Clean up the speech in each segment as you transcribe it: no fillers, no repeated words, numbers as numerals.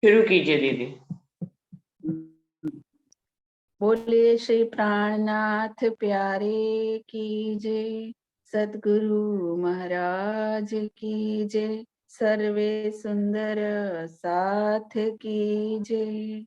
शुरू कीजिए दीदी। बोलिए श्री प्राणनाथ प्यारे की जय, सद्गुरु महाराज की जय, सर्वे सुंदर साथ की जय।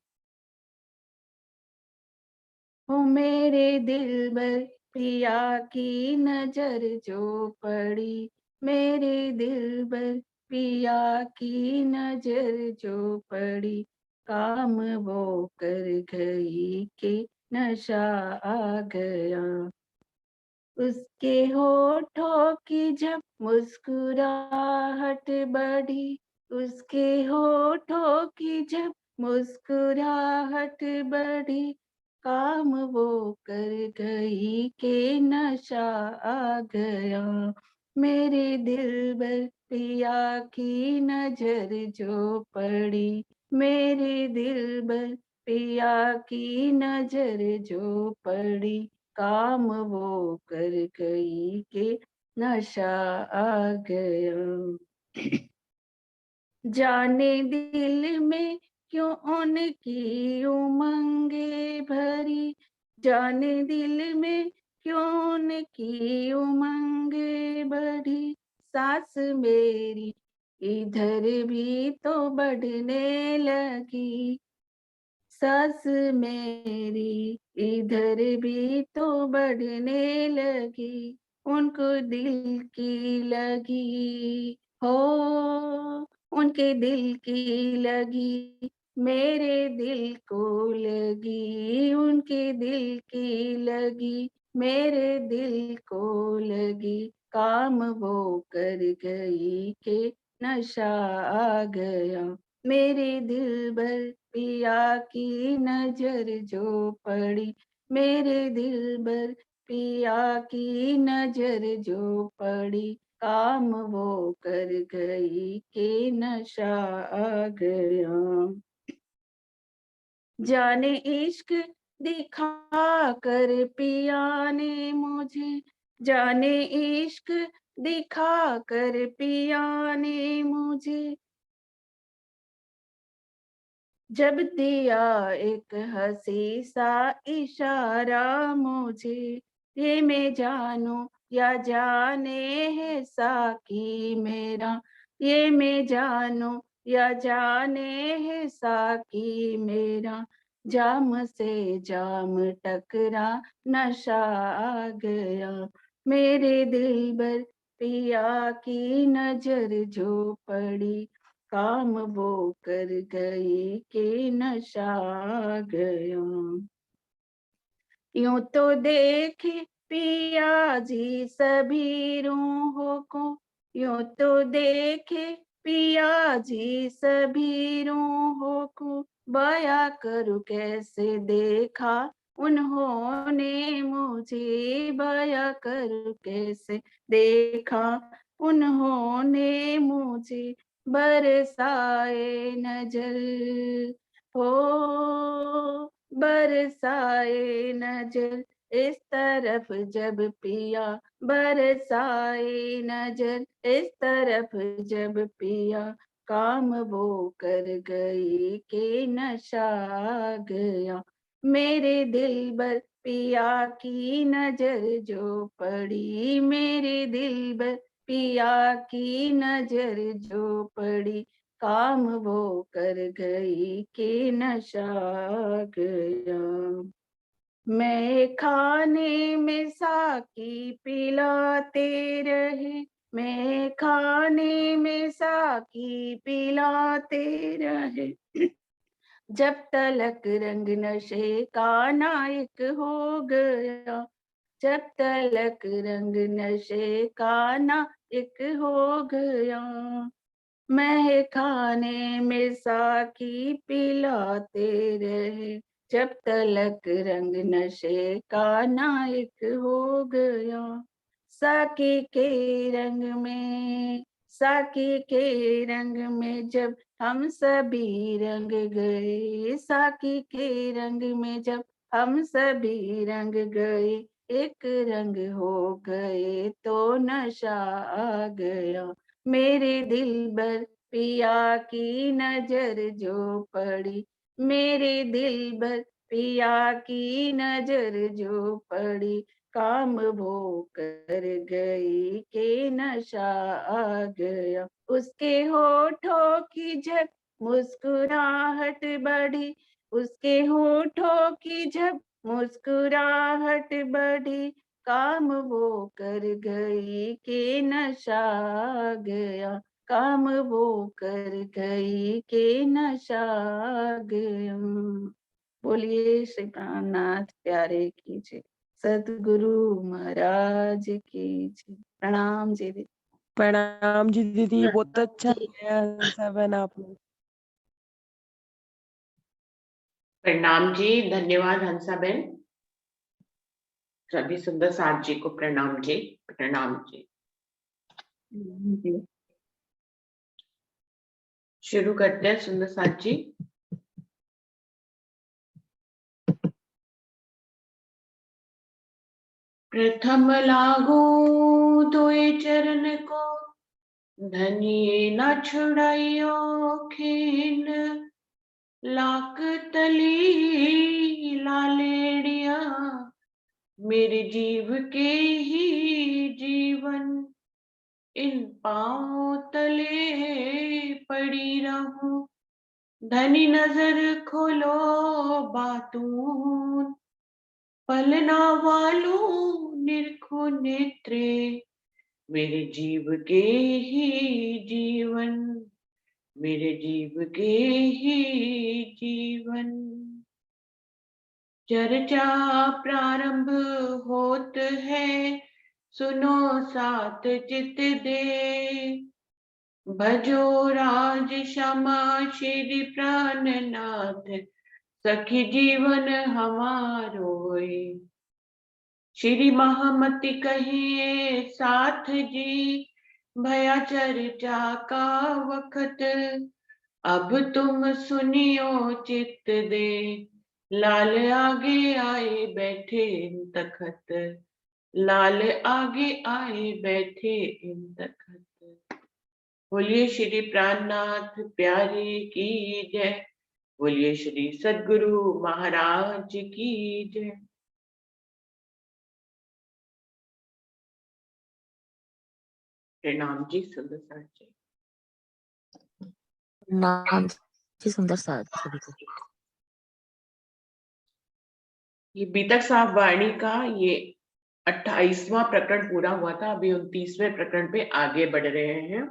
हो मेरे दिलबर पिया की नजर जो पड़ी, मेरे दिलबर पिया की नजर जो पड़ी, काम वो कर गई के नशा आ गया। उसके होठों की जब मुस्कुराहट बढ़ी, उसके होठों की जब मुस्कुराहट बढ़ी, काम वो कर गई के नशा आ गया। मेरे दिलबर पिया की नजर जो पड़ी, मेरे दिलबर पिया की नजर जो पड़ी, काम वो कर गई के नशा आ गया। जाने दिल में क्यों उनकी उमंगे भरी, जाने दिल में क्यों उनकी उमंगे भरी, सांस मेरी इधर भी तो बढ़ने लगी, सांस मेरी इधर भी तो बढ़ने लगी, उनको दिल की लगी हो, उनके दिल की लगी, मेरे दिल को लगी, उनके दिल की लगी, मेरे दिल को लगी, काम वो कर गई के नशा आ गया। मेरे दिलबर पिया की नजर जो पड़ी, मेरे दिलबर पिया की नजर जो पड़ी, काम वो कर गई के नशा आ गया। जाने इश्क दिखा कर पिया ने मुझे, जाने इश्क दिखा कर पिया ने मुझे, जब दिया एक हंसी सा इशारा मुझे, ये मैं जानूं या जाने है साकी मेरा, ये मैं जानूं या जाने है साकी मेरा, जाम से जाम टकरा नशा आ गया। मेरे दिलबर पिया की नजर जो पड़ी, काम वो कर गई के नशा आ गया। यूं तो देखे पिया जी सभी रूहों को, यूं तो देखे पिया जी सभी रूहों को, बया करूं कैसे देखा उन्होंने मुझे, बया करूं कैसे देखा उन्होंने मुझे, बरसाए नजर हो, बरसाए नजर इस तरफ जब पिया, बरसाए नजर इस तरफ जब पिया, काम वो कर गई के नशा आ गया। मेरे दिलबर पिया की नजर जो पड़ी, मेरे दिलबर पिया की नजर जो पड़ी, काम वो कर गई के नशा आ गया। मैं खाने में साकी पिलाते रहे, मैं खाने में साकी पिलाते रहे, जब तलक रंग नशे का नायक हो गया, जब तलक रंग नशे का नायक हो गया। मैं खाने में साकी पिलाते रहे, जब तलक रंग नशे का नायक हो गया। साकी के रंग में, साकी के रंग में जब हम सभी रंग गए, साकी के रंग में जब हम सभी रंग गए, एक रंग हो गए तो नशा आ गया। मेरे दिलबर पिया की नजर जो पड़ी, मेरे दिलबर पिया की नजर जो पड़ी, काम वो कर गई के नशा आ गया। उसके होठों की जब मुस्कुराहट बढ़ी, उसके होठों की जब मुस्कुराहट बढ़ी, काम वो कर गई के नशा आ गया, काम वो कर गई के नशा आ गया। बोलिए श्री प्राणनाथ प्यारे की जय, सतगुरु महाराज की जय। प्रणाम जी दीदी। प्रणाम जी दीदी, बहुत प्रणाम अच्छा जी। गाया हंसाबेन आपने। प्रणाम जी, धन्यवाद हंसाबेन। सभी सुंदर साथ जी को प्रणाम जी, प्रणाम जी। शुरू करते हैं सुंदर साथ जी। प्रथम लागू तोय चरण को, धनिये न छुड़ाइयो खीन, लाक तली लालेड़िया, मेरे जीव के ही जीवन, इन पांव तले पड़ी रहूं, धनी नजर खोलो बातून, पलना वालू निरखो नेत्रे, मेरे जीव के ही जीवन, मेरे जीव के ही जीवन। चर्चा प्रारंभ होत है, सुनो सात चित दे, भजो राज श्यामा श्री प्राणनाथ, सखी जीवन हमारोए। श्री महामति कहिए साथ जी, भया चर्चा का वक्त, अब तुम सुनियो चित दे, लाल आगे आए बैठे इन तखत, लाल आगे आए बैठे इन तखत। बोलिए श्री प्राणनाथ प्यारे की जय, बोलिए श्री सद्गुरु महाराज की जय। प्रणाम जी सुंदर साथ जी। नाम जी सुंदर साथ सभी को। ये बीतक साहब वाणी का ये 28वां प्रकरण पूरा हुआ था, अभी 29वें प्रकरण पे आगे बढ़ रहे हैं।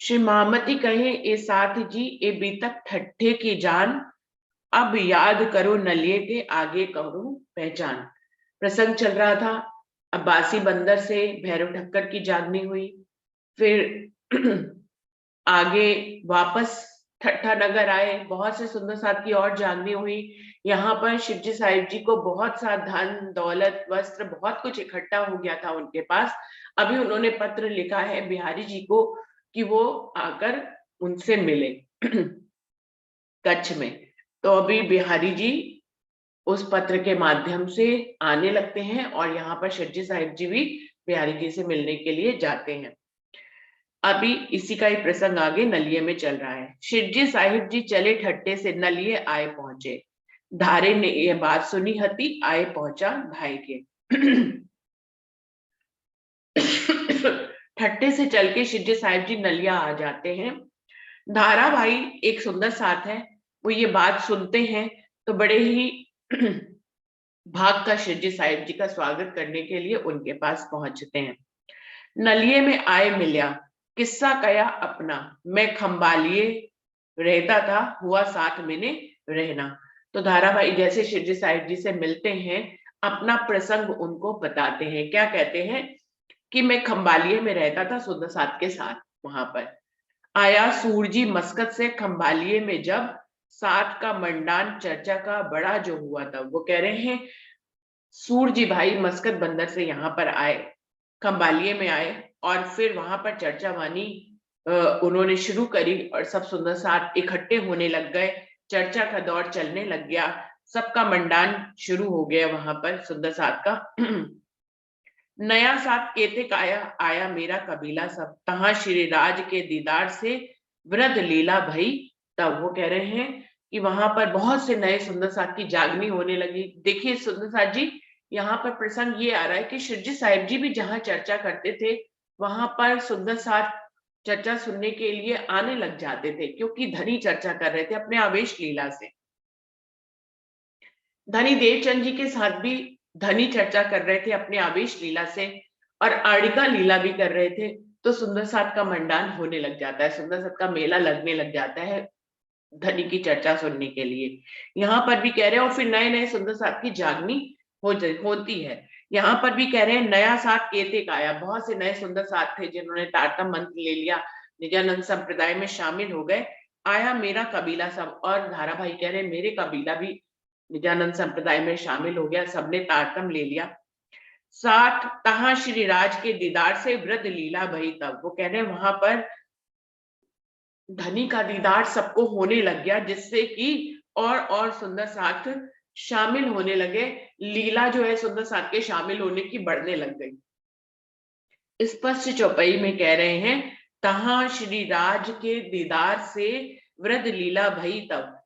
श्री महामती कहे ए साथ जी, ए बीतक ठट्ठे की जान, अब याद करो नलिये के आगे करूं पहचान। प्रसंग चल रहा था, अब बासी बंदर से भैरव ठक्कर की जागनी हुई, फिर आगे वापस ठट्ठा नगर आए, बहुत से सुंदर साथ की और जागनी हुई। यहाँ पर शिवजी साहिब जी को बहुत सा धन दौलत वस्त्र बहुत कुछ इकट्ठा हो गया था उनके पास। अभी उन्होंने पत्र लिखा है बिहारी जी को कि वो आकर उनसे मिले कच्छ में। तो अभी बिहारी जी उस पत्र के माध्यम से आने लगते हैं और यहाँ पर शिवजी साहिब जी भी बिहारी जी से मिलने के लिए जाते हैं। अभी इसी का ही प्रसंग आगे नलिये में चल रहा है। शिवजी साहिब जी चले ठट्टे से नलिये आए पहुंचे, धारे ने ये बात सुनी हती, आए पहुंचा भाई के। ठट्टे से चल के शिवजी साहिब जी नलिया आ जाते हैं। धारा भाई एक सुंदर साथ है, वो ये बात सुनते हैं तो बड़े ही भाग का शिवजी साहिब जी का स्वागत करने के लिए उनके पास पहुंचते हैं। नलिये में आए मिल्या, किस्सा कया अपना, मैं खंबालिए रहता था, हुआ साथ मैंने रहना। तो धारा भाई जैसे शिवजी साहिब जी से मिलते हैं, अपना प्रसंग उनको बताते हैं। क्या कहते हैं कि मैं खंबालिए में रहता था सुंदर साथ के साथ। वहां पर आया सूरजी मस्कत से खंबालिए में, जब साथ का मंडान चर्चा का बड़ा जो हुआ था। वो कह रहे हैं सूरजी भाई मस्कत बंदर से यहाँ पर आए, खंबालिए में आए और फिर वहां पर चर्चा वानी उन्होंने शुरू करी और सब सुंदर साथ इकट्ठे होने लग गए। चर्चा का दौर चलने लग गया, सबका मंडान शुरू हो गया वहां पर सुंदर साथ का। नया साथ केते आया आया मेरा कबीला सब, तहां श्री राज के दीदार से वृद्ध लीला भई तब। वो कह रहे हैं कि वहां पर बहुत से नए सुंदर साथ की जागनी होने लगी। देखिए सुंदर साथ जी, यहाँ पर प्रसंग ये आ रहा है कि शिरजी साहिब जी भी जहाँ चर्चा करते थे वहां पर सुंदर साथ चर्चा सुनने के लिए आने लग जाते थे, क्योंकि धनी चर्चा कर रहे थे अपने आवेश लीला से। धनी देवचंद जी के साथ भी धनी चर्चा कर रहे थे अपने आवेश लीला से, और आड़िका लीला भी कर रहे थे। तो सुंदर साथ का मंडान होने लग जाता है, सुंदर साथ का मेला लगने लग जाता है धनी की चर्चा सुनने के लिए। यहाँ पर भी कह रहे हैं, और फिर नए नए सुंदर साथ की जागनी होती है। यहाँ पर भी कह रहे हैं नया साथ केते आया, बहुत से नए सुंदर साथ थे जिन्होंने तारतम मंत्र ले लिया, निजानंद संप्रदाय में शामिल हो गए। आया मेरा कबीला सब, और धारा भाई कह रहे हैं मेरे कबीला भी निजानंद संप्रदाय में शामिल हो गया, सबने तारतम ले लिया। साथ तहां श्री राज के दीदार से वृद्ध लीला भई तब। वो कह रहे हैं वहां पर धनी का दीदार सबको होने लग गया, जिससे कि और सुंदर साथ शामिल होने लगे। लीला जो है सुंदर साथ के शामिल होने की बढ़ने लग गई। स्पष्ट चौपाई में कह रहे हैं तहां श्री राज के दीदार से वृद्ध लीला भई तब।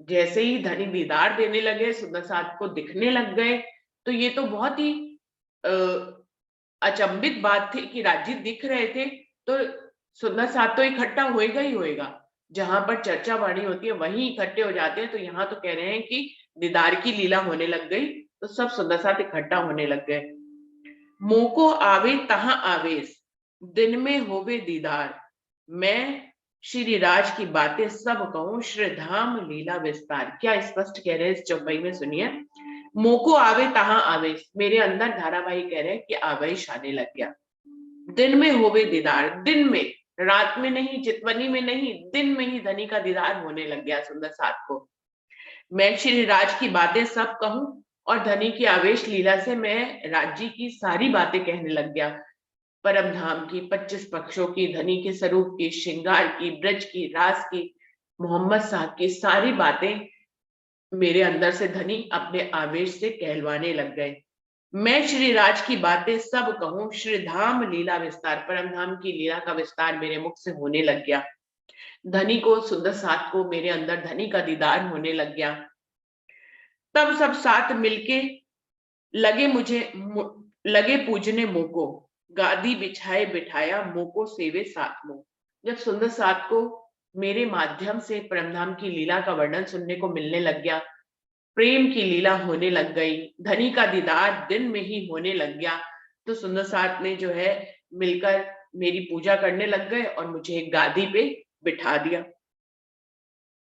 जैसे ही धनी दीदार देने लगे, सुंदर साथ को दिखने लग गए, तो ये तो बहुत ही अचंभित बात थी कि राजी दिख रहे थे तो सुंदर साथ तो इकट्ठा होएगा ही होएगा। जहां पर चर्चा वाणी होती है वहीं इकट्ठे हो जाते हैं। तो यहाँ तो कह रहे हैं कि दीदार की लीला होने लग गई, तो सब सुंदर साथ इकट्ठा होने लग गए। मोको आवे तहां आवेश, दिन में होवे दीदार, मैं श्री राज की बातें सब कहूं, श्री धाम लीला विस्तार। क्या स्पष्ट कह रहे हैं इस चौपाई में, सुनिए। मोको आवे तहां आवेश, मेरे अंदर धारावाही कह रहे हैं कि आवेश आने लग गया। दिन में होवे दीदार, दिन में, रात में नहीं, चितवनी में नहीं, दिन में ही धनी का दीदार होने लग गया सुंदर साथ को। मैं श्री राज की बातें सब कहूं, और धनी की आवेश लीला से मैं राज्य की सारी बातें कहने लग गया। परम धाम की, 25 पक्षों की, धनी के स्वरूप की, श्रृंगार की, ब्रज की, रास की, मोहम्मद साहब की सारी बातें मेरे अंदर से धनी अपने आवेश से कहलवाने लग गए। मैं श्री राज की बातें सब कहूं, श्री धाम लीला विस्तार, परम धाम की लीला का विस्तार मेरे मुख से होने लग गया। धनी को, सुंदर साथ को, मेरे अंदर धनी का दीदार होने लग गया। तब सब साथ मिलके लगे पूजने मोको, गादी बिछाए बिठाया मोको सेवे साथ मो। जब सुंदर साथ को मेरे माध्यम से परमधाम की लीला का वर्णन सुनने को मिलने लग गया, प्रेम की लीला होने लग गई, धनी का दीदार दिन में ही होने लग गया, तो सुंदर साथ ने जो है मिलकर मेरी पूजा करने लग गए और मुझे एक गादी पे बिठा दिया।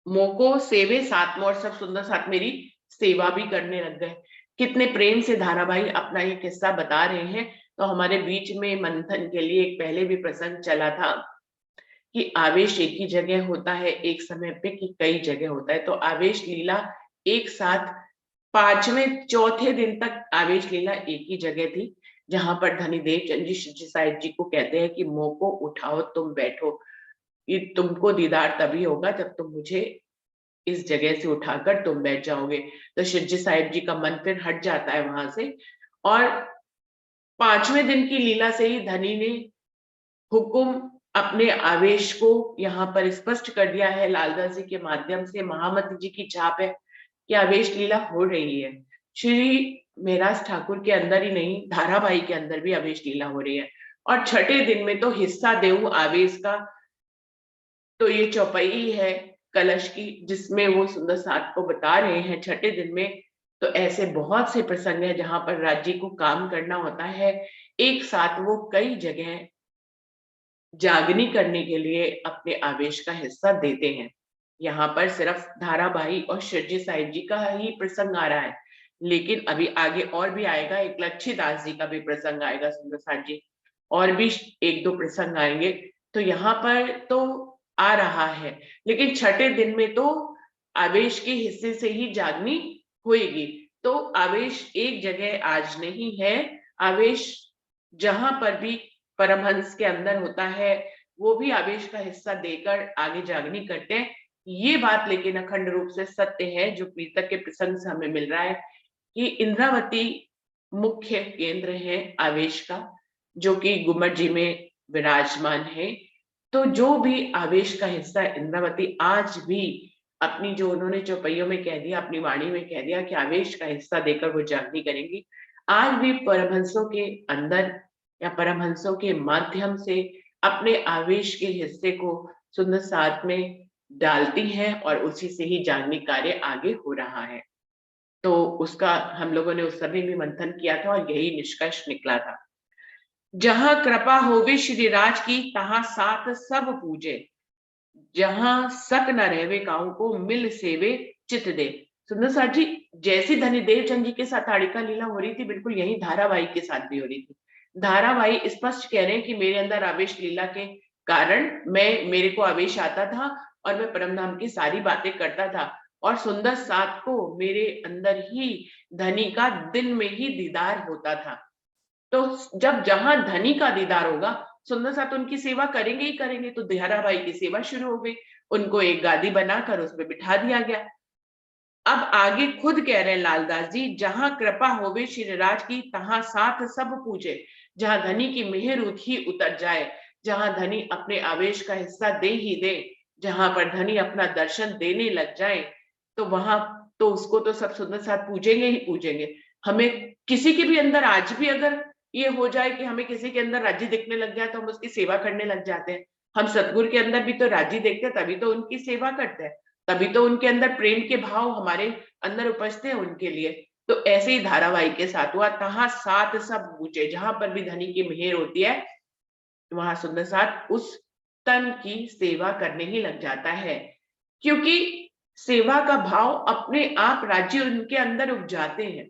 मोको सेवे साथ में, और सब सुंदर साथ मेरी सेवा भी करने लग गए। कितने प्रेम से धारावाही अपना ये किस्सा बता रहे हैं। तो हमारे बीच में मंथन के लिए एक पहले भी प्रसंग चला था कि आवेश एक ही जगह होता है एक समय पे कि कई जगह होता है। तो आवेश लीला एक साथ 5वें चौथे दिन तक आवेश लीला एक ही जगह थी, जहां पर धनी देवचंद जी शिवजी साहिब जी को कहते हैं कि मोको उठाओ, तुम बैठो, ये तुमको दीदार तभी होगा जब तुम मुझे इस जगह से उठाकर तुम बैठ जाओगे। तो शिवजी साहिब जी का मन फिर हट जाता है वहां से, और 5वें दिन की लीला से ही धनी ने हुक्म अपने आवेश को यहाँ पर स्पष्ट कर दिया है। लालदास जी के माध्यम से महामती जी की छाप है कि आवेश लीला हो रही है। श्री मेहराज ठाकुर के अंदर ही नहीं, धाराबाई के अंदर भी आवेश लीला हो रही है। और छठे दिन में तो हिस्सा देऊ आवेश का, तो ये चौपाई है कलश की, जिसमें वो सुंदर साथ को बता रहे हैं छठे दिन में। तो ऐसे बहुत से प्रसंग है जहां पर राज्य को काम करना होता है, एक साथ वो कई जगह जागनी करने के लिए अपने आवेश का हिस्सा देते हैं। यहाँ पर सिर्फ धाराबाई और शिवजी साहिब जी का ही प्रसंग आ रहा है, लेकिन अभी आगे और भी आएगा, एक लच्छीदास जी का भी प्रसंग आएगा सुंदर साथ जी, और भी एक दो प्रसंग आएंगे। तो यहाँ पर तो आ रहा है, लेकिन छठे दिन में तो आवेश के हिस्से से ही जागनी होएगी। तो आवेश एक जगह आज नहीं है, आवेश जहां पर भी परमहंस के अंदर होता है वो भी आवेश का हिस्सा देकर आगे जागनी करते हैं। ये बात लेकिन अखंड रूप से सत्य है जो पीतक के प्रसंग से हमें मिल रहा है कि इंद्रावती मुख्य केंद्र है आवेश का, जो कि गुम्मट जी में विराजमान है। तो जो भी आवेश का हिस्सा इंद्रावती आज भी अपनी, जो उन्होंने चौपाइयों में कह दिया, अपनी वाणी में कह दिया कि आवेश का हिस्सा देकर वो जागनी करेंगी, आज भी परमहंसों के अंदर या परमहंसों के माध्यम से अपने आवेश के हिस्से को सुंदर साथ में डालती हैं और उसी से ही जागनी कार्य आगे हो रहा है। तो उसका हम लोगों ने उस समय भी मंथन किया था और यही निष्कर्ष निकला था। जहां कृपा होवे श्री राज की, तहां साथ सब पूजे, जहां सक न रहवे काऊ को, मिल सेवे चित दे। सुंदर साथ जी, जैसी धनीदेव चंद जी के साथ आड़िका लीला हो रही थी, बिल्कुल यही धारावाही के साथ भी हो रही थी। धारावाही स्पष्ट कह रहे हैं कि मेरे अंदर आवेश लीला के कारण मेरे को आवेश आता था और मैं परमधाम की सारी बातें करता था, और सुंदर साथ को मेरे अंदर ही धनी का दिन में ही दीदार होता था। तो जब जहां धनी का दीदार होगा, सुंदर साथ उनकी सेवा करेंगे ही करेंगे। तो धारावाही की सेवा शुरू हो गई, उनको एक गादी बनाकर उसमें बिठा दिया गया। अब आगे खुद कह रहे हैं लालदास जी, जहां कृपा होवे श्रीराज की, तहां साथ सब पूजे। जहां धनी की मेहर ही उतर जाए, जहां धनी अपने आवेश का हिस्सा दे ही दे, जहां पर धनी अपना दर्शन देने लग जाए, तो वहां तो उसको तो सब सुंदर साथ पूजेंगे ही पूजेंगे। हमें किसी के भी अंदर आज भी अगर ये हो जाए कि हमें किसी के अंदर राज्य दिखने लग जाए, तो हम उसकी सेवा करने लग जाते हैं। हम सतगुरु के अंदर भी तो राज्य देखते हैं, तभी तो उनकी सेवा करते हैं, तभी तो उनके अंदर प्रेम के भाव हमारे अंदर उपजते हैं उनके लिए। तो ऐसे ही धारावाहिक के साथ हुआ, तहां साथ सब पूजे, जहां पर भी धनी की मेहर होती है, वहां सुंदर साथ उस तन की सेवा करने ही लग जाता है, क्योंकि सेवा का भाव अपने आप राज्य उनके अंदर उपजाते हैं।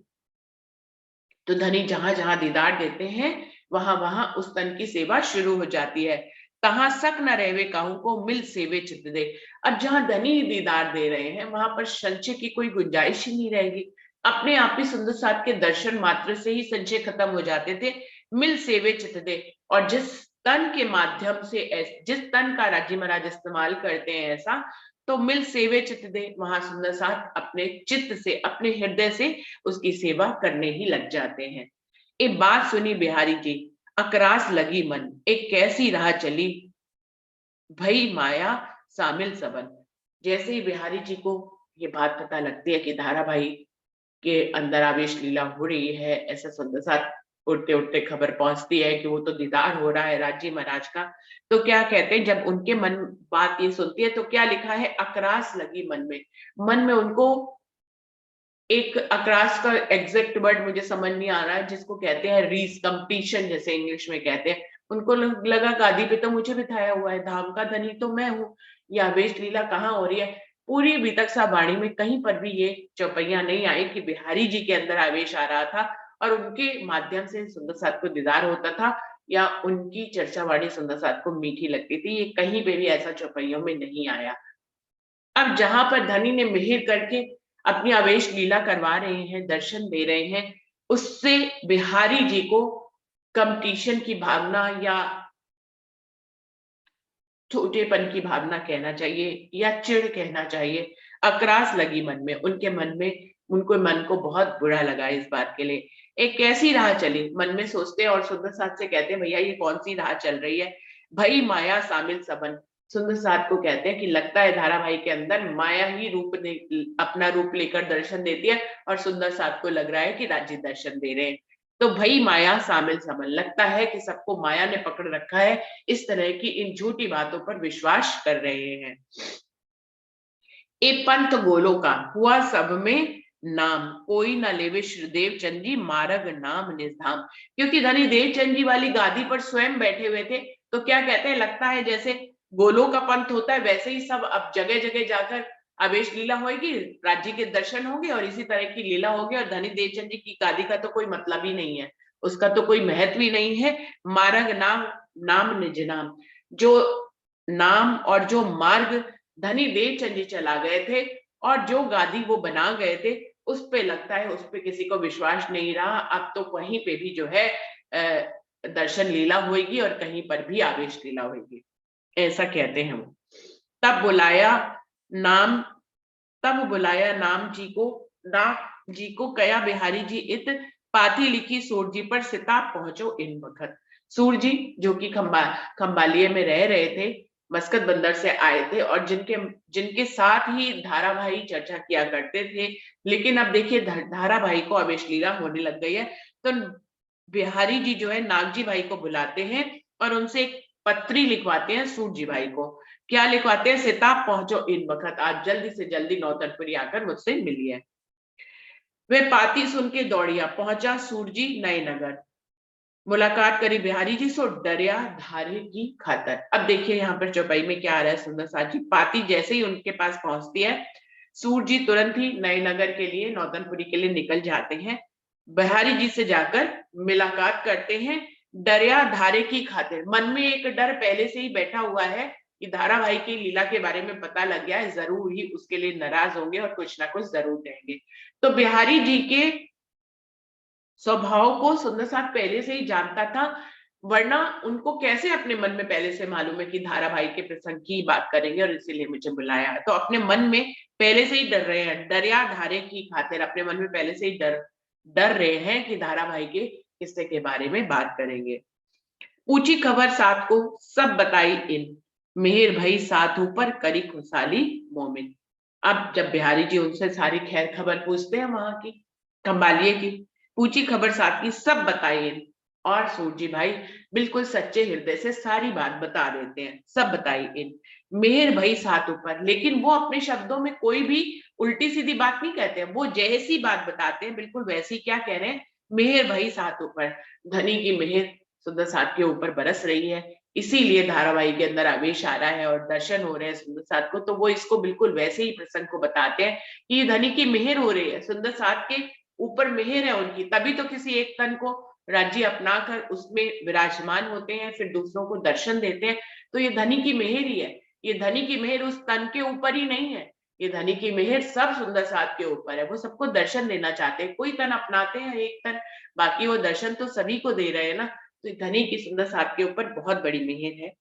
तो धनी जहां जहां दीदार देते हैं, वहां वहां उस तन की सेवा शुरू हो जाती है। तहां सक न रहवे काहू को, मिल सेवे चित दे। अब जहां धनी दीदार दे रहे हैं, वहां पर संचय की कोई गुंजाइश ही नहीं रहेगी। अपने आप ही सुंदर साथ के दर्शन मात्र से ही संचय खत्म हो जाते थे। मिल सेवे चित दे, और जिस तन के माध्यम से, जिस तन का राज्य महाराज इस्तेमाल करते हैं ऐसा, तो मिल सेवे चित दे, वहां सुंदर साथ अपने चित्त से, अपने हृदय से उसकी सेवा करने ही लग जाते हैं। एक बात सुनी बिहारी जी, अकरास लगी मन, एक कैसी राह चली, भई माया शामिल सबन। जैसे ही बिहारी जी को ये बात पता लगती है कि धाराभाई के अंदर आवेश लीला हो रही है, ऐसा सुंदर साथ उड़ते उड़ते खबर पहुंचती है कि वो तो दीदार हो रहा है राज्य महाराज का, तो क्या कहते हैं, जब उनके मन बात ये सुनती है, तो क्या लिखा है, अकरास लगी मन में उनको एक अकरास का एग्जैक्ट वर्ड मुझे समझ नहीं आ रहा है, जिसको कहते हैं रीस, कंपटीशन जैसे इंग्लिश में कहते हैं। उनको लगा गादी पे तो मुझे बिठाया हुआ है, धाम का धनी तो मैं हूँ, ये आवेश लीला कहाँ हो रही है। पूरी वितक्सा वाणी में कहीं पर भी ये चौपैया नहीं आई कि बिहारी जी के अंदर आवेश आ रहा था और उनके माध्यम से सुंदर साथ को दीदार होता था, या उनकी चर्चा वाणी सुंदर साथ को मीठी लगती थी। ये कहीं पे भी ऐसा चौपैयों में नहीं आया। अब जहां पर धनी ने मिहिर करके अपनी आवेश लीला करवा रहे हैं, दर्शन दे रहे हैं, उससे बिहारी जी को कंपटीशन की भावना या छोटेपन की भावना कहना चाहिए या चिढ़ कहना चाहिए, अकरास लगी मन में, उनके मन में, उनको मन को बहुत बुरा लगा इस बात के लिए। एक कैसी राह चली, मन में सोचते हैं और सुंदर साथ से कहते हैं, भैया ये कौन सी राह चल रही है, भई माया शामिल सबन। सुंदर साथ को कहते हैं कि लगता है धारावाही के अंदर माया ही अपना रूप लेकर दर्शन देती है, और सुंदर साथ को लग रहा है कि राज्य दर्शन दे रहे हैं। तो भई माया शामिल सबन, लगता है कि सबको माया ने पकड़ रखा है, इस तरह की इन झूठी बातों पर विश्वास कर रहे हैं। ए पंथ गोलों का हुआ सब में नाम, कोई न लेवे श्रीदेव चंद जी मारग नाम निधाम। क्योंकि धनी देवचंद जी वाली गादी पर स्वयं बैठे हुए थे, तो क्या कहते हैं, लगता है जैसे गोलों का पंथ होता है, वैसे ही सब अब जगह जगह जाकर आवेश लीला होगी, राज्य के दर्शन होंगे और इसी तरह की लीला होगी, और धनी देवचंद जी की गादी का तो कोई मतलब ही नहीं है, उसका तो कोई महत्व ही नहीं है। मार्ग नाम, नाम निज नाम, जो नाम और जो मार्ग धनी देवचंद जी चला गए थे और जो गादी वो बना गए थे, उस पे लगता है उस पे किसी को विश्वास नहीं रहा। अब तो कहीं पे भी जो है दर्शन लीला होगी और कहीं पर भी आवेश लीला होगी, ऐसा कहते हैं वो। तब बुलाया नाम जी को कया बिहारी जी इत पाथी लिखी सूर जी पर, सिताब पहुंचो इन वक्त। सूर जी जो कि खंबालिये में रह रहे थे, मस्कत बंदर से आए थे, और जिनके साथ ही धारा भाई चर्चा किया करते थे। लेकिन अब देखिए धारा भाई को अवेश लीला होने लग गई है, तो बिहारी जी जो है नागजी भाई को बुलाते हैं और उनसे एक पत्री लिखवाते हैं सूर जी भाई को। क्या लिखवाते हैं? सिताब पहुंचो इन वक्त, आप जल्दी से जल्दी नौतनपुरी आकर मुझसे मिलिए। वे पाती सुन के दौड़िया, पहुंचा सूरजी नए नगर, मुलाकात करी बिहारी जी सो डरिया धारे की खातर। अब देखिए यहाँ पर चौपाई में क्या आ रहा है सुंदर साथ जी। पाती जैसे ही उनके पास पहुंचती है, सूर जी तुरंत ही नए नगर के लिए, नौतनपुरी के लिए निकल जाते हैं। बिहारी जी से जाकर मुलाकात करते हैं, डरिया धारे की खातिर। मन में एक डर पहले से ही बैठा हुआ है कि धारा भाई की लीला के बारे में पता लग गया है, जरूर ही उसके लिए नाराज होंगे और कुछ ना कुछ जरूर कहेंगे। तो बिहारी जी के स्वभाव को सुंदर साथ पहले से ही जानता था, वरना उनको कैसे अपने मन में पहले से मालूम है कि धारा भाई के प्रसंग की बात करेंगे और इसीलिए मुझे बुलाया है। तो अपने मन में पहले से ही डर रहे हैं, डरिया धारे की खातिर, अपने मन में पहले से ही डर रहे हैं कि धारा भाई के किस्से के बारे में बात करेंगे। पूछी खबर साथ को सब बताई इन, मेहर भई साथ ऊपर करी खुशहाली मोमिन। अब जब बिहारी जी उनसे सारी खैर खबर पूछते हैं वहां की, खंबालिये की, पूछी खबर साथ की सब बताई इन, और सूरजी भाई बिल्कुल सच्चे हृदय से सारी बात बता देते हैं, सब बताई इन, मेहर भई साथ ऊपर। लेकिन वो अपने शब्दों में कोई भी उल्टी सीधी बात नहीं कहते हैं, वो जैसी बात बताते हैं बिल्कुल वैसी, क्या कह रहे हैं? मेहर भई साथ ऊपर, धनी की मेहर सुंदर साथ के ऊपर बरस रही है, इसीलिए धारावाही के अंदर आवेश आ रहा है और दर्शन हो रहे हैं सुंदर साथ को। तो वो इसको बिल्कुल वैसे ही प्रसंग को बताते हैं कि ये धनी की मेहर हो रही है, सुंदर साथ के ऊपर मेहर है उनकी, तभी तो किसी एक तन को राज्य अपनाकर उसमें विराजमान होते हैं, फिर दूसरों को दर्शन देते हैं। तो ये धनी की मेहर ही है। ये धनी की मेहर उस तन के ऊपर ही नहीं है, ये धनी की मेहर सब सुंदर साथ के ऊपर है। वो सबको दर्शन देना चाहते हैं, कोई तन अपनाते हैं एक तन, बाकी वो दर्शन तो सभी को दे रहे हैं ना। तो धनी की सुंदर साथ के ऊपर बहुत बड़ी मेहर है।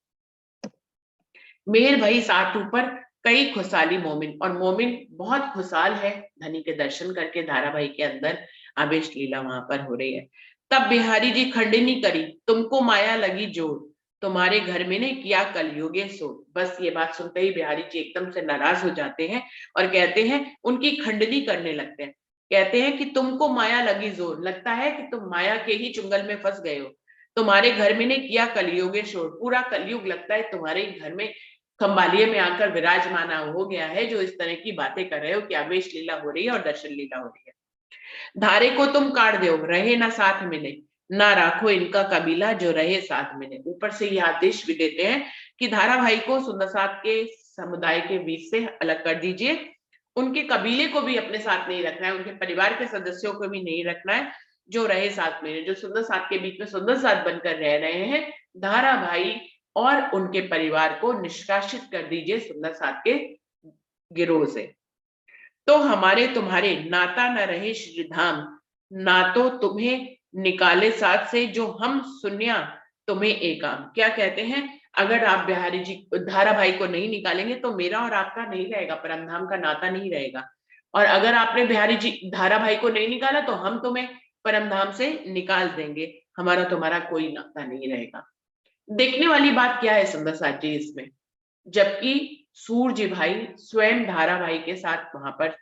मेहर भई साथ ऊपर कई खुशहाली मोमिन, और मोमिन बहुत खुशहाल है धनी के दर्शन करके। धारावाही के अंदर आवेश लीला वहां पर हो रही है। तब बिहारी जी खंडनी करी, तुमको माया लगी जोर, तुम्हारे घर में ने किया कलयुगे सो। बस ये बात सुनते ही बिहारी जी एकदम से नाराज हो जाते हैं और कहते हैं, उनकी खंडनी करने लगते हैं। कहते हैं कि तुमको माया लगी जोर, लगता है कि तुम माया के ही चुंगल में फंस गए हो। तुम्हारे घर में ने किया कलयुगे शोर, पूरा कलयुग लगता है तुम्हारे घर में खंबालिये में आकर विराजमान हो गया है, जो इस तरह की बातें कर रहे हो कि आवेश लीला हो रही है और दर्शन लीला हो रही है। धारे को तुम काट दो, रहे ना साथ मिले, ना राखो इनका कबीला जो रहे साथ मिले। ऊपर से ये आदेश भी देते हैं कि धारा भाई को सुंदरसाद के समुदाय के बीच से अलग कर दीजिए, उनके कबीले को भी अपने साथ नहीं रखना है, उनके परिवार के सदस्यों को भी नहीं रखना है, जो रहे साथ में, जो सुंदर साथ के बीच में सुंदर साथ बनकर रह रहे हैं, धारा भाई और उनके परिवार को निष्कासित कर दीजिए सुंदर साथ के गिरोह से। तो हमारे तुम्हारे नाता न रहे श्रीधाम, ना तो तुम्हें निकाले साथ से, जो हम सुनिया तुम्हें एकाम। क्या कहते हैं? अगर आप बिहारी जी धारा भाई को नहीं निकालेंगे तो मेरा और आपका नहीं रहेगा, परमधाम का नाता नहीं रहेगा, और अगर आपने बिहारी जी धारा भाई को नहीं निकाला तो हम तुम्हें परमधाम से निकाल देंगे, हमारा तुम्हारा कोई नाता नहीं रहेगा। देखने वाली बात क्या है सुंदर साथ जी इसमें, जबकि सूरजी भाई स्वयं धारा भाई के साथ वहां पर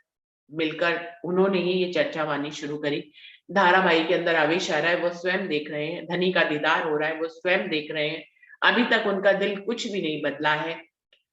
मिलकर उन्होंने ही ये चर्चा मानी शुरू करी। धारा भाई के अंदर आवेश आ रहा है, वो स्वयं देख रहे हैं, धनी का दीदार हो रहा है, वो स्वयं देख रहे हैं, अभी तक उनका दिल कुछ भी नहीं बदला है।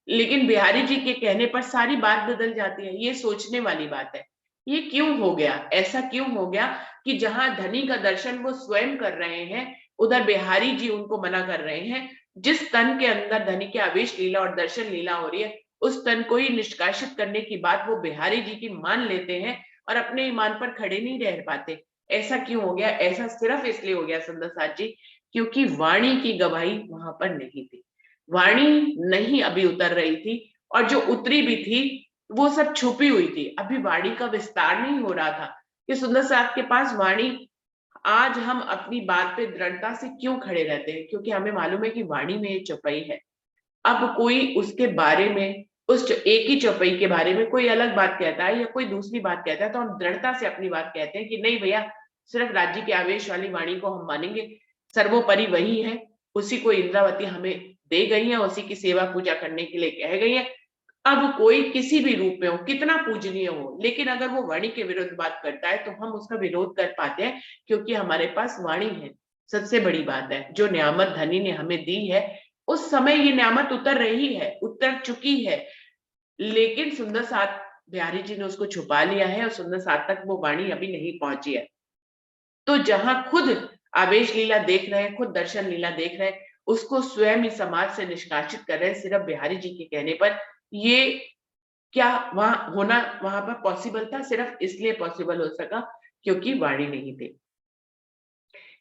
लेकिन बिहारी जी के कहने पर सारी बात बदल जाती है। ये सोचने वाली बात है, ये क्यों हो गया, ऐसा क्यों हो गया कि जहां धनी का दर्शन वो स्वयं कर रहे हैं, उधर बिहारी जी उनको मना कर रहे हैं। जिस तन के अंदर धनी के आवेश लीला और दर्शन लीला हो रही है, उस तन को ही निष्कासित करने की बात वो बिहारी जी की मान लेते हैं और अपने ईमान पर खड़े नहीं रह पाते। ऐसा क्यों हो गया? ऐसा सिर्फ इसलिए हो गया सुंदर साथ जी, क्योंकि वाणी की गवाही वहां पर नहीं थी, वाणी नहीं अभी उतर रही थी, और जो उतरी भी थी वो सब छुपी हुई थी, अभी वाणी का विस्तार नहीं हो रहा था कि सुंदर साथ के पास वाणी। आज हम अपनी बात पे दृढ़ता से क्यों खड़े रहते हैं? क्योंकि हमें मालूम है कि वाणी में एक चौपाई है। अब कोई उसके बारे में, उस एक ही चौपाई के बारे में कोई अलग बात कहता है या कोई दूसरी बात कहता है, तो हम दृढ़ता से अपनी बात कहते हैं कि नहीं भैया, सिर्फ राज्य के आवेश वाली वाणी को हम मानेंगे, सर्वोपरि वही है, उसी को इंद्रावती हमें दे गई है, उसी की सेवा पूजा करने के लिए कह गई है। अब कोई किसी भी रूप में हो, कितना पूजनीय हो, लेकिन अगर वो वाणी के विरुद्ध बात करता है तो हम उसका विरोध कर पाते हैं, क्योंकि हमारे पास वाणी है। सबसे बड़ी बात है, जो नियामत धनी ने हमें दी है, उस समय ये नियामत उतर रही है, उतर चुकी है, लेकिन सुंदर साथ बिहारी जी ने उसको छुपा लिया है और सुंदर साथ तक वो वाणी अभी नहीं पहुंची है। तो जहां खुद आवेश लीला देख रहे हैं, खुद दर्शन लीला देख रहे हैं, उसको स्वयं ही समाज से निष्कासित कर रहे हैं सिर्फ बिहारी जी के कहने पर। ये क्या वहां होना वहां पर पॉसिबल था? सिर्फ इसलिए पॉसिबल हो सका क्योंकि वाणी नहीं थी।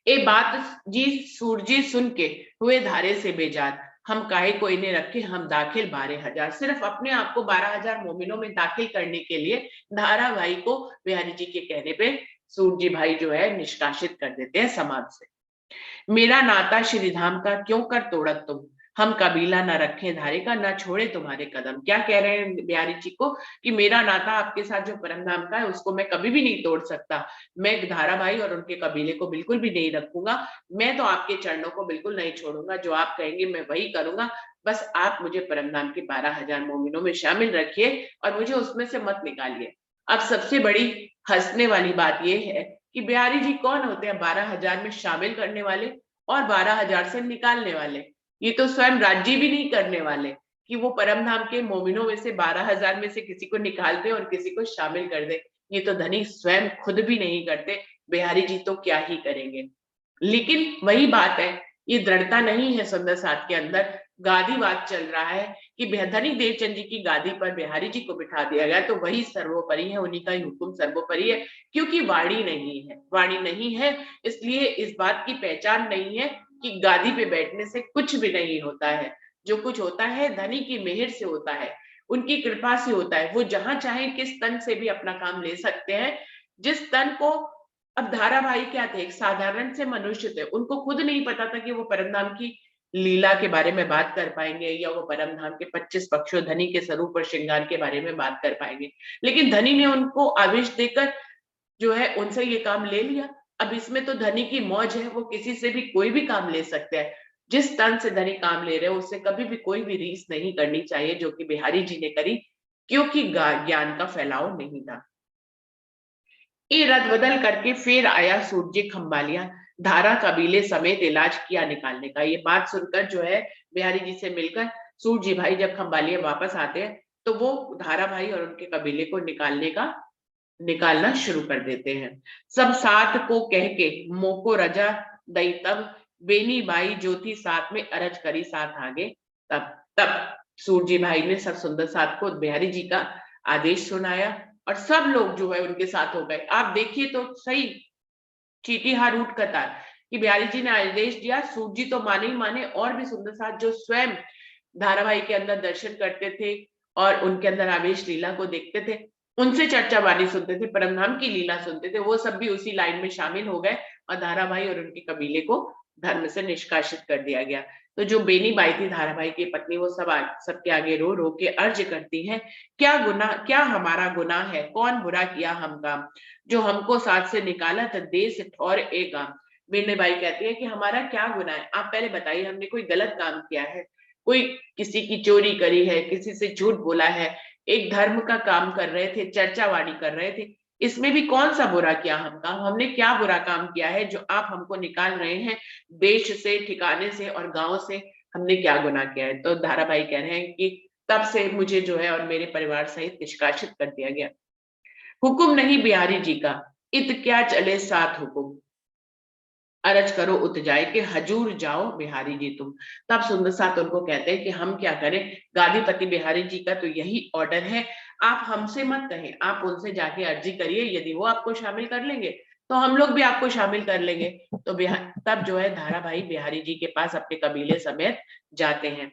ए बात जी सूरजी सुन के हुए धारे से बेजार, हम काहे को इन्हें रखे, हम दाखिल 12,000। सिर्फ अपने आप को 12,000 मोमिनों में दाखिल करने के लिए धारा भाई को बिहारी जी के कहने पे सूरजी भाई जो है निष्कासित कर देते हैं समाज से। मेरा नाता श्रीधाम का क्यों कर तोड़त तुम, हम कबीला न रखें धारे का, न छोड़े तुम्हारे कदम। क्या कह रहे हैं बिहारी जी को कि मेरा नाता आपके साथ जो परमधाम का है उसको मैं कभी भी नहीं तोड़ सकता, मैं धारा भाई और उनके कबीले को बिल्कुल भी नहीं रखूंगा, मैं तो आपके चरणों को बिल्कुल नहीं छोड़ूंगा, जो आप कहेंगे मैं वही करूंगा, बस आप मुझे परमधाम के 12,000 मोमिनों में शामिल रखिए और मुझे उसमें से मत निकालिए। अब सबसे बड़ी हंसने वाली बात यह है कि बिहारी जी कौन होते हैं 12,000 में शामिल करने वाले और 12,000 से निकालने वाले? ये तो स्वयं राज्य भी नहीं करने वाले कि वो परमधाम के मोमिनों में से 12,000 में से किसी को निकाल दे और किसी को शामिल कर दे। ये तो धनी स्वयं खुद भी नहीं करते, बिहारी जी तो क्या ही करेंगे। लेकिन वही बात है, ये दृढ़ता नहीं है सुंदर साथ के अंदर, गादीवाद चल रहा है कि धनी देवचंद जी की गादी पर बिहारी जी को बिठा दिया गया, तो वही सर्वोपरि है, उन्हीं का ही हुक्म सर्वोपरि है, क्योंकि वाणी नहीं है। वाणी नहीं है इसलिए इस बात की पहचान नहीं है कि गादी पे बैठने से कुछ भी नहीं होता है। जो कुछ होता है धनी की मेहर से होता है, उनकी कृपा से होता है। वो जहां चाहे किस तन से भी अपना काम ले सकते हैं, जिस तन को अब धारा भाई क्या थे, एक साधारण से मनुष्य थे, उनको खुद नहीं पता था कि वो परमधाम की लीला के बारे में बात कर पाएंगे या वो परमधाम के 25 पक्षों धनी के स्वरूप और श्रृंगार के बारे में बात कर पाएंगे, लेकिन धनी ने उनको आवेश देकर जो है उनसे ये काम ले लिया। अब इसमें तो धनी की मौज है, वो किसी से भी कोई भी काम ले सकते हैं। जिस तन से धनी काम ले रहे हो उससे कभी भी कोई भी रीस नहीं करनी चाहिए, जो कि बिहारी जी ने करी, क्योंकि ज्ञान का फैलाव नहीं था। ये रद बदल करके फिर आया सूरजी खंबालिया, धारा कबीले समेत इलाज किया निकालने का। ये बात सुनकर जो है बिहारी जी से मिलकर सूरजी भाई जब खंबालिया वापस आते हैं तो वो धारा भाई और उनके कबीले को निकालना शुरू कर देते हैं। सब साथ को कह के मोको रजा दई, तब बेनी बाई जो थी साथ में अरज करी साथ आगे। तब सूरजी भाई ने सब सुंदर साथ को बिहारी जी का आदेश सुनाया और सब लोग जो है उनके साथ हो गए। आप देखिए तो सही, चीटी हार ऊट कतार कि बिहारी जी ने आदेश दिया, सूरजी तो माने ही माने, और भी सुंदर साथ जो स्वयं धारावाही के अंदर दर्शन करते थे और उनके अंदर आवेश लीला को देखते थे, उनसे चर्चा वाणी सुनते थे, परमधाम की लीला सुनते थे, वो सब भी उसी लाइन में शामिल हो गए और धाराभाई और उनके कबीले को धर्म से निष्कासित कर दिया गया। तो जो बेनी बाई थी धाराभाई की पत्नी, वो सबके आगे रो रो के अर्ज करती है, क्या हमारा गुनाह है, कौन बुरा किया हम काम, जो हमको साथ से निकाला तो देश ठौर ए गाम। बेनी बाई कहती है कि हमारा क्या गुनाह है, आप पहले बताइए, हमने कोई गलत काम किया है, कोई किसी की चोरी करी है, किसी से झूठ बोला है, एक धर्म का काम कर रहे थे, चर्चा वाणी कर रहे थे, इसमें भी कौन सा बुरा किया हम काम, हमने क्या बुरा काम किया है जो आप हमको निकाल रहे हैं देश से, ठिकाने से और गांव से, हमने क्या गुनाह किया है। तो धाराभाई कह रहे हैं कि तब से मुझे जो है और मेरे परिवार सहित निष्कासित कर दिया गया। हुक्म नहीं बिहारी जी का, इत क्या चले साथ हुक्म, अरज करो उत जाए कि हजूर जाओ बिहारी जी तुम। तब सुंदर साथ उनको कहते हैं कि हम क्या करें, गादीपति बिहारी जी का तो यही ऑर्डर है, आप हमसे मत कहें, आप उनसे जाके अर्जी करिए, यदि वो आपको शामिल कर लेंगे तो हम लोग भी आपको शामिल कर लेंगे। तो तब जो है धाराभाई बिहारी जी के पास अपने कबीले समेत जाते हैं।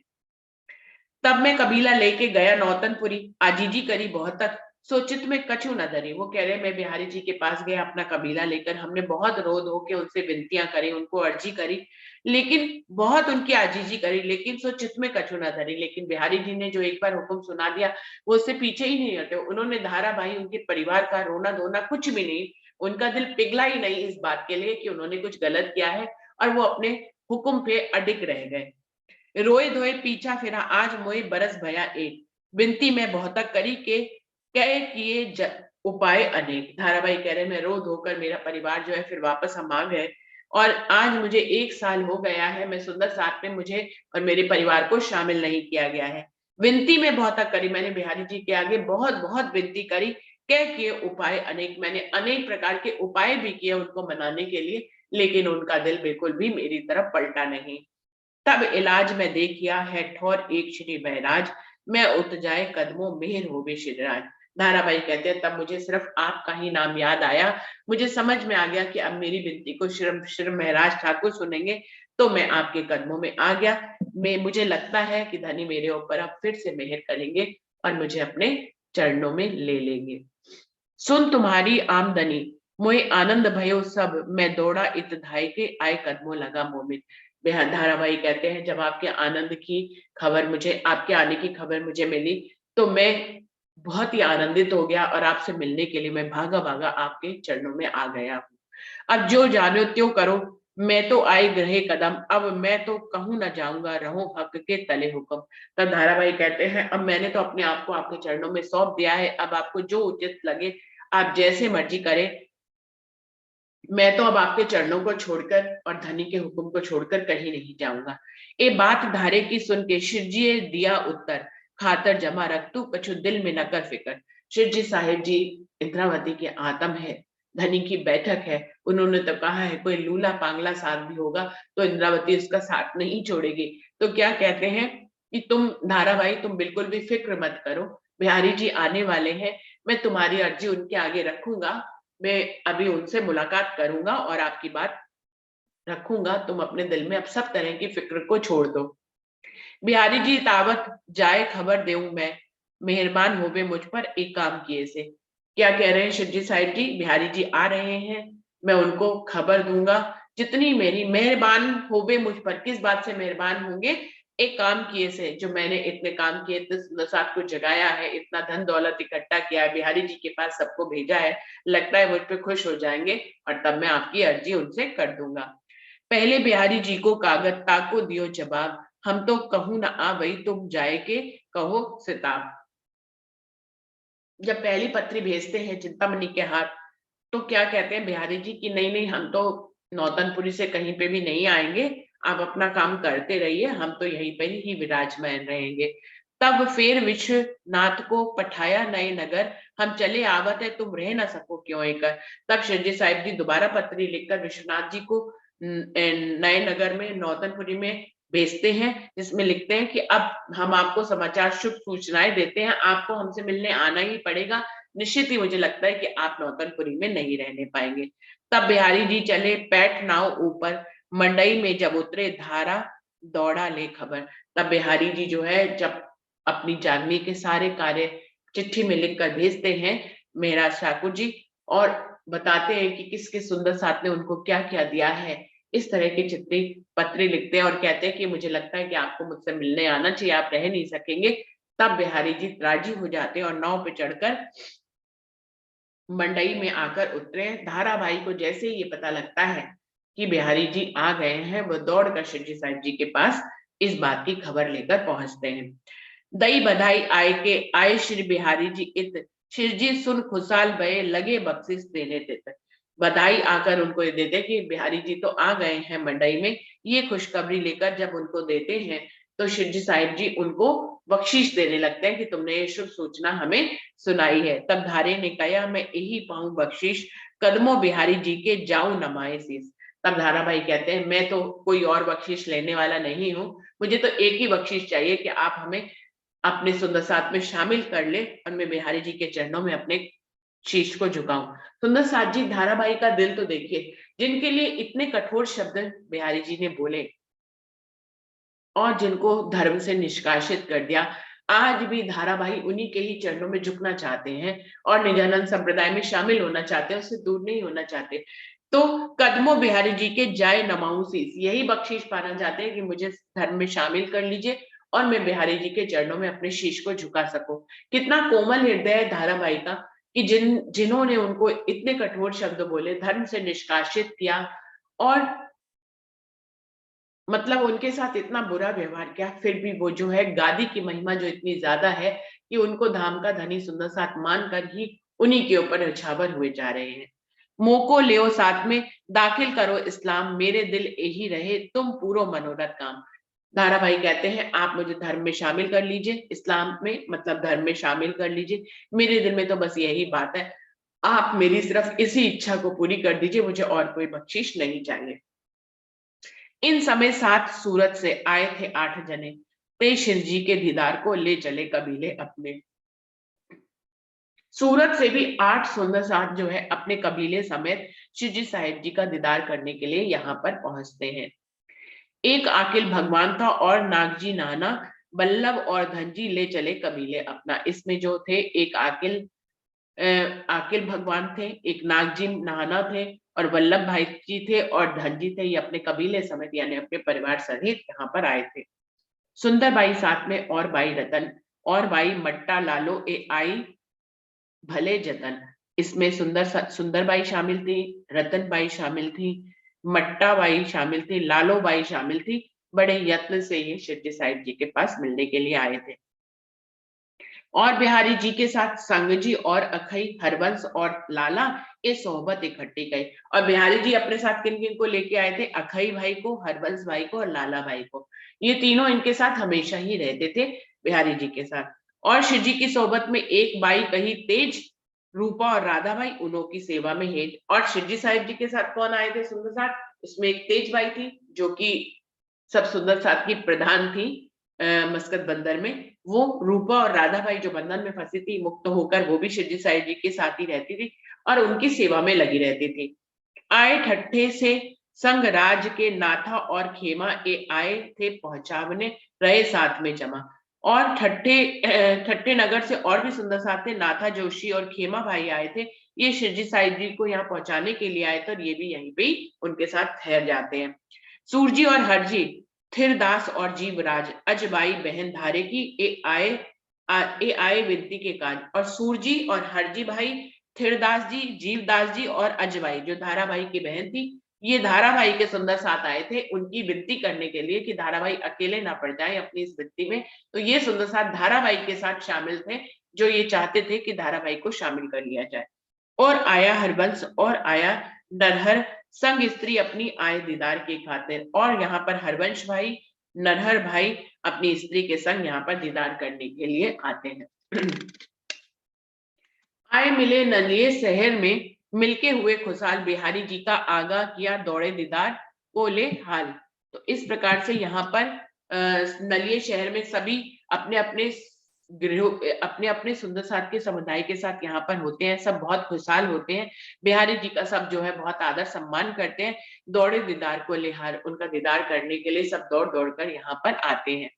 तब मैं कबीला लेके गया नौतनपुरी, आजीजी करी बहुत तक, सोचित में कछु न धरी। वो कह रहे मैं बिहारी जी के पास गया अपना कबीला लेकर, हमने बहुत रो धो के उनसे विनतियां करी, उनको अर्जी करी, लेकिन बहुत उनकी आजीजी करी, लेकिन सो चित में कछु न धरी। लेकिन बिहारी जी ने जो एक बार हुक्म सुना दिया वो उससे पीछे ही नहीं हटे। उन्होंने धाराभाई, उनके परिवार का रोना धोना कुछ भी नहीं, उनका दिल पिघला ही नहीं इस बात के लिए कि उन्होंने कुछ गलत किया है, और वो अपने हुक्म पे अडिग रह गए। रोए धोए पीछा फिरा आज मोए बरस भया एक, बिनती में बहुता करी के कह किए उपाय अनेक। धाराबाई कह रहे मैं रो धोकर मेरा परिवार जो है फिर वापस हम आ गए, और आज मुझे 1 साल हो गया है, मैं सुंदर साथ में मुझे और मेरे परिवार को शामिल नहीं किया गया है। विनती में बहुता करी, मैंने बिहारी जी के आगे बहुत बहुत विनती करी, कह किए उपाय अनेक, मैंने अनेक प्रकार के उपाय भी किए उनको मनाने के लिए, लेकिन उनका दिल बिल्कुल भी मेरी तरफ पलटा नहीं। तब इलाज में देखिया है ठौर एक श्री बहराज, मैं उत जाए कदमों मेहर होवे श्रीराज। धाराबाई कहते हैं तब मुझे सिर्फ आपका ही नाम याद आया, मुझे समझ में आ गया कि अब मेरी विनती को श्री महराज ठाकुर सुनेंगे, तो मैं आपके कदमों में आ गया। मुझे लगता है कि धनी मेरे ऊपर अब फिर से मेहर करेंगे और मुझे अपने चरणों में ले लेंगे। सुन तुम्हारी आमदनी मोए आनंद भयो सब, मैं दौड़ा इत धाय के आए कदमों लगा मोमिन। धाराबाई कहते हैं जब आपके आनंद की खबर मुझे, आपके आने की खबर मुझे मिली, तो मैं बहुत ही आनंदित हो गया और आपसे मिलने के लिए मैं भागा भागा आपके चरणों में आ गया हूँ। अब जो जानो त्यों करो, मैं तो आई ग्रहे कदम, अब मैं तो कहूं न जाऊंगा रहूं हक के तले हुक्म। तब धाराबाई कहते हैं अब मैंने तो अपने आप को आपके चरणों में सौंप दिया है, अब आपको जो उचित लगे आप जैसे मर्जी करें, मैं तो अब आपके चरणों को छोड़कर और धनी के हुक्म को छोड़कर कहीं नहीं जाऊंगा। ए बात धारे की सुन के शिवजी दिया उत्तर, खातर जमा रख तू कछु दिल में न कर फिकर। शिवजी साहिब जी इंद्रावती के आत्म है, धनी की बैठक है, उन्होंने तो कहा है कोई लूला पांगला साथ भी होगा तो इंद्रावती उसका साथ नहीं छोड़ेगी। तो क्या कहते हैं कि तुम धाराबाई तुम बिल्कुल भी फिक्र मत करो, बिहारी जी आने वाले हैं, मैं तुम्हारी अर्जी उनके आगे रखूंगा, मैं अभी उनसे मुलाकात करूंगा और आपकी बात रखूंगा, तुम अपने दिल में अब सब तरह की फिक्र को छोड़ दो। बिहारी जी तावत जाए खबर देऊं मैं, मेहरबान होवे मुझ पर एक काम किए से। क्या कह रहे हैं शिवजी साहिब जी, बिहारी जी आ रहे हैं, मैं उनको खबर दूंगा, जितनी मेरी मेहरबान होवे मुझ पर, किस बात से मेहरबान होंगे, एक काम किए से, जो मैंने इतने काम किए, इतने साथ को जगाया है, इतना धन दौलत इकट्ठा किया है, बिहारी जी के पास सबको भेजा है, लगता है मुझ पे खुश हो जाएंगे और तब मैं आपकी अर्जी उनसे कर दूंगा। पहले बिहारी जी को कागज ताको दियो जवाब, हम तो कहूं ना आ वही तुम जाए के कहो सिताब। जब पहली पत्री भेजते हैं चिंतामणि के हाथ, तो क्या कहते हैं बिहारी जी की नहीं नहीं हम तो नौतनपुरी से कहीं पे भी नहीं आएंगे, आप अपना काम करते रहिए, हम तो यहीं पर ही विराजमान रहेंगे। तब फिर विश्वनाथ को पठाया नए नगर, हम चले आवत है तुम रह ना सको क्यों एकर। तब शिवजी साहिब जी दोबारा पत्री लिखकर विश्वनाथ जी को नए नगर में नौतनपुरी में भेजते हैं, जिसमें लिखते हैं कि अब हम आपको समाचार शुभ सूचनाएं देते हैं, आपको हमसे मिलने आना ही पड़ेगा, निश्चित ही मुझे लगता है कि आप नौतनपुरी में नहीं रहने पाएंगे। तब बिहारी जी चले पैठ नाव ऊपर, मंडई में जब उतरे धारा दौड़ा ले खबर। तब बिहारी जी जो है जब अपनी जागने के सारे कार्य चिट्ठी में लिखकर भेजते हैं मेहराज ठाकुर जी, और बताते हैं कि किस किस सुंदर साथ ने उनको क्या क्या दिया है, इस तरह की चिट्ठी पत्री लिखते हैं और कहते हैं कि मुझे लगता है कि आपको मुझसे मिलने आना चाहिए, आप रह नहीं सकेंगे। तब बिहारी जी राजी हो जाते हैं और नाव पे चढ़कर मंडई में आकर उतरे। धाराबाई को जैसे ही ये पता लगता है कि बिहारी जी आ गए हैं, वो दौड़कर शिवजी साहिब जी के पास इस बात की खबर लेकर पहुंचते हैं। दई बधाई आए के आए श्री बिहारी जी इत, शिरजी सुन खुशाल भये लगे बख्शिश देने तित। बधाई आकर उनको ये देते कि बिहारी जी तो आ गए हैं मंडई में, ये खुशखबरी लेकर जब उनको देते हैं तो शिवजी साहिब जी उनको बख्शीश देने लगते हैं कि तुमने ये शुभ सूचना हमें सुनाई है। तब धारे ने कहा मैं यही पाऊं बख्शीश, कदमों बिहारी जी के जाऊं नमाए शीश। तब धाराबाई कहते हैं मैं तो कोई और बख्शीश लेने वाला नहीं हूँ, मुझे तो एक ही बख्शीश चाहिए कि आप हमें अपने सुंदर साथ में शामिल कर ले और मैं बिहारी जी के चरणों में अपने शीश को झुकाऊं। सुंदर साथ जी धाराबाई का दिल तो देखिए, जिनके लिए इतने कठोर शब्द बिहारी जी ने बोले और जिनको धर्म से निष्कासित कर दिया, आज भी धाराबाई उन्हीं के ही चरणों में झुकना चाहते हैं और निजानंद संप्रदाय में शामिल होना चाहते हैं, उससे दूर नहीं होना चाहते। तो कदमों बिहारी जी के जाए नमाऊं शीश, यही बख्शीश पाना चाहते हैं कि मुझे धर्म में शामिल कर लीजिए और मैं बिहारी जी के चरणों में अपने शीश को झुका सकूं। कितना कोमल हृदय है धाराबाई का कि जिन्होंने उनको इतने कठोर शब्द बोले, धर्म से निष्कासित किया और मतलब उनके साथ इतना बुरा व्यवहार किया, फिर भी वो जो है गादी की महिमा जो इतनी ज्यादा है कि उनको धाम का धनी सुंदर साथ मानकर ही उन्हीं के ऊपर निछावर हुए जा रहे हैं। मोको लियो साथ में, दाखिल करो इस्लाम, मेरे दिल यही रहे, तुम पूरो मनोरथ काम। दारा भाई कहते हैं आप मुझे धर्म में शामिल कर लीजिए, इस्लाम में मतलब धर्म में शामिल कर लीजिए, मेरे दिल में तो बस यही बात है, आप मेरी सिर्फ इसी इच्छा को पूरी कर दीजिए, मुझे और कोई बख्शीश नहीं चाहिए। इन समय 7 सूरत से आए थे 8 जने, ते शिव जी के दीदार को ले चले कबीले अपने। सूरत से भी 8 सुंदर साथ जो है अपने कबीले समेत शिव जी साहिब जी का दीदार करने के लिए यहाँ पर पहुंचते हैं। एक आकिल भगवान था और नागजी नाना, बल्लभ और धनजी ले चले कबीले अपना। इसमें जो थे एक आकिल भगवान थे, एक नागजी नाना थे और वल्लभ भाई जी थे और धनजी थे। ये अपने कबीले समेत यानी अपने परिवार सहित यहाँ पर आए थे। सुंदर बाई साथ में और बाई रतन और बाई मट्टा लालो ए आई भले जतन। इसमें सुंदर बाई शामिल थी, रतन बाई शामिल थी, मट्टा बाई शामिल थी, लालो बाई शामिल थी। बड़े यत्न से ये शिवजी साहिब जी के पास मिलने के लिए आए थे। और बिहारी जी के साथ संगजी और अखई, हरवंश और लाला ये सोहबत इकट्ठी गई। और बिहारी जी अपने साथ किन किन को लेके आए थे? अखई भाई को, हरवंश भाई को और लाला भाई को। ये तीनों इनके साथ हमेशा ही रहते थे बिहारी जी के साथ। और शिव जी की सोहबत में एक बाई कही तेज, रूपा और राधा भाई उन्हों की सेवा में हेज। और शिव जी साहिब जी के साथ कौन आए थे सुंदर साथ? उसमें एक तेज बाई थी जो कि सब सुंदर साथ की प्रधान थी मस्कत बंदर में। वो रूपा और राधा भाई जो बंधन में फंसी थी, मुक्त होकर वो भी शिवजी साहिब जी के साथ ही रहती थी और उनकी सेवा में लगी रहती थी। आए ठट्ठे से संग राज के नाथा और खेमा ए आए थे पहुंचावने, रहे साथ में जमा। और ठट्ठे नगर से और भी सुंदर साथ थे, नाथा जोशी और खेमा भाई आए थे। ये शिवजी साहिब जी को यहाँ पहुंचाने के लिए आए थे और ये भी यहीं पे उनके साथ ठहर जाते हैं। सूरजी और हरजी, थिरदास और जीवराज, अजबाई बहन धारे की ए आए विनती के काज। और सूरजी और हरजी भाई, थिरदास जी, जीवदास जी और अजबाई जो धाराबाई की बहन थी, ये धाराबाई के सुंदर साथ आए थे उनकी विनती करने के लिए कि धाराबाई अकेले ना पड़ जाए अपनी इस विनती में। तो ये सुंदर साथ धाराबाई के साथ शामिल थे जो ये चाहते थे कि धाराबाई को शामिल कर लिया जाए। और आया हरवंश और आया नरहर, संग स्त्री अपनी आए दीदार के खातिर। और यहाँ पर हरवंश भाई, नरहर भाई अपनी स्त्री के संग यहाँ पर दीदार करने के लिए आते हैं। आए मिले नलिये शहर में, मिलके हुए खुशहाल, बिहारी जी का आगा किया दौड़े दीदार को ले हाल। तो इस प्रकार से यहाँ पर नलिये शहर में सभी अपने अपने अपने अपने सुंदर साथ के समुदाय के साथ यहाँ पर होते हैं, सब बहुत खुशहाल होते हैं। बिहारी जी का सब जो है बहुत आदर सम्मान करते हैं। दौड़े दीदार को लेहार, उनका दीदार करने के लिए सब दौड़ दौड़ कर यहाँ पर आते हैं।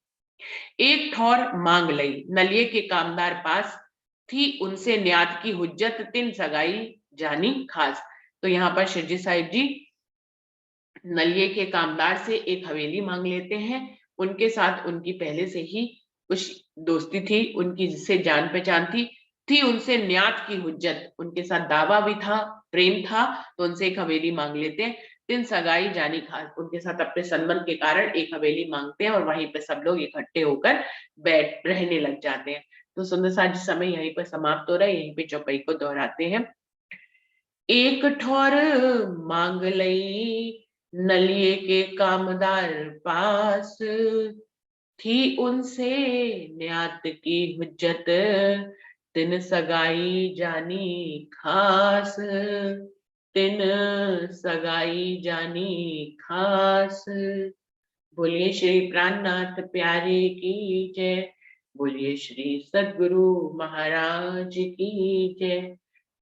एक ठौर मांग लई नलिये के कामदार पास, थी उनसे न्यात की हुज्जत, तिन सगाई जानी खास। तो यहाँ पर शिवजी साहिब जी नलिये के कामदार से एक हवेली मांग लेते हैं। उनके साथ उनकी पहले से ही कुछ दोस्ती थी, उनकी जिससे जान पहचान थी उनसे न्यात की हुज्जत, उनके साथ दावा भी था, प्रेम था, तो उनसे एक हवेली मांग लेते हैं। तिन सगाई जानी खास, उनके साथ अपने संबंध के कारण एक हवेली मांगते हैं और वहीं पे सब लोग इकट्ठे होकर बैठ रहने लग जाते हैं। तो सुंदर साथ समय यहीं पर समाप्त हो रहा है, यहीं पे चौपाई को दोहराते हैं। एक ठौर मांग लई नलिये के कामदार पास, थी उनसे न्यात की हुज्जत, तिन सगाई जानी खास, तिन सगाई जानी खास। बोलिए श्री प्राणनाथ प्यारे की जय, बोलिए श्री सद्गुरु महाराज की जय।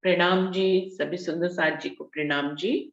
प्रणाम जी, सभी सुंदर साथ जी को प्रणाम जी।